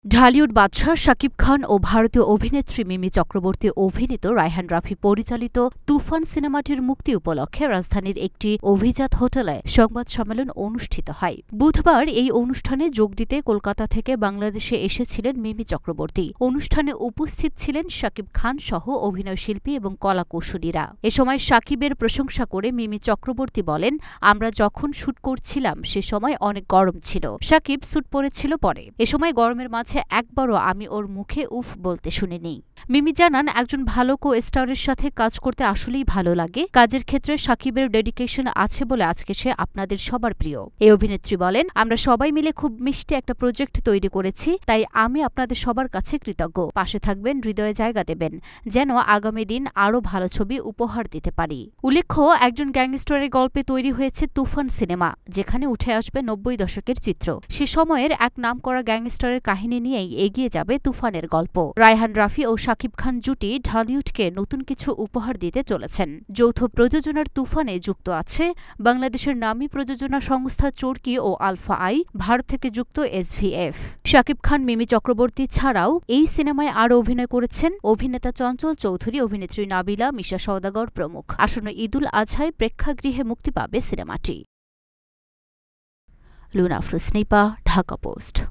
ঢালিউড বাদশাহ শাকিব খান ও ভারতীয় অভিনেত্রী মিমি চক্রবর্তী অভিনীত রায়হান রাফি পরিচালিত তুফান সিনেমাটির মুক্তি উপলক্ষে রাজধানীর একটি অভিজাত হোটেলে সংবাদ সম্মেলন অনুষ্ঠিত হয়। বুধবার এই অনুষ্ঠানে যোগ দিতে কলকাতা থেকে বাংলাদেশে এসেছিলেন মিমি চক্রবর্তী। অনুষ্ঠানে উপস্থিত ছিলেন শাকিব খান সহ অভিনয়শিল্পী এবং কলাকুশলীরা। এ সময় শাকিবের প্রশংসা করে মিমি চক্রবর্তী বলেন, আমরা যখন শুট করছিলাম সে সময় অনেক গরম ছিল। শাকিব স্যুট পরেছিল পরে। এ সময় গরমের মাঝে একবারও আমি ওর মুখে উফ বলতে শুনিনি। মিমি জানান, একজন ভালো কো-স্টারের সাথে কাজ করতে আসলেই ভালো লাগে। কাজের ক্ষেত্রে শাকিবের ডেডিকেশন আছে বলে আজকে সে আপনাদের সবার প্রিয়। এই অভিনেত্রী বলেন, আমরা সবাই মিলে খুব মিষ্টি একটা প্রজেক্ট তৈরি করেছি, তাই আমি আপনাদের সবার কাছে কৃতজ্ঞ। পাশে থাকবেন, হৃদয়ে জায়গা দেবেন, যেন আগামী দিন আরও ভালো ছবি উপহার দিতে পারি। উল্লেখ্য, একজন গ্যাংস্টারের গল্পে তৈরি হয়েছে তুফান সিনেমা, যেখানে উঠে আসবে ৯০ দশকের চিত্র। সে সময়ের এক নামকরা গ্যাংস্টারের কাহিনী নিয়েই এগিয়ে যাবে তুফানের গল্প। রায়হান রাফি ও শাকিব খান জুটি ঢালিউডকে নতুন কিছু উপহার দিতে চলেছেন। যৌথ প্রযোজনার তুফানে যুক্ত আছে বাংলাদেশের নামী প্রযোজনা সংস্থা চরকি ও আলফা আই, ভারত থেকে যুক্ত SVF। শাকিব খান, মিমি চক্রবর্তী ছাড়াও এই সিনেমায় আরও অভিনয় করেছেন অভিনেতা চঞ্চল চৌধুরী, অভিনেত্রী নাবিলা, মিশা সওদাগর প্রমুখ। আসন্ন ঈদুল আজহায় প্রেক্ষাগৃহে মুক্তি পাবে সিনেমাটি। Luna Afroz, Dhaka post.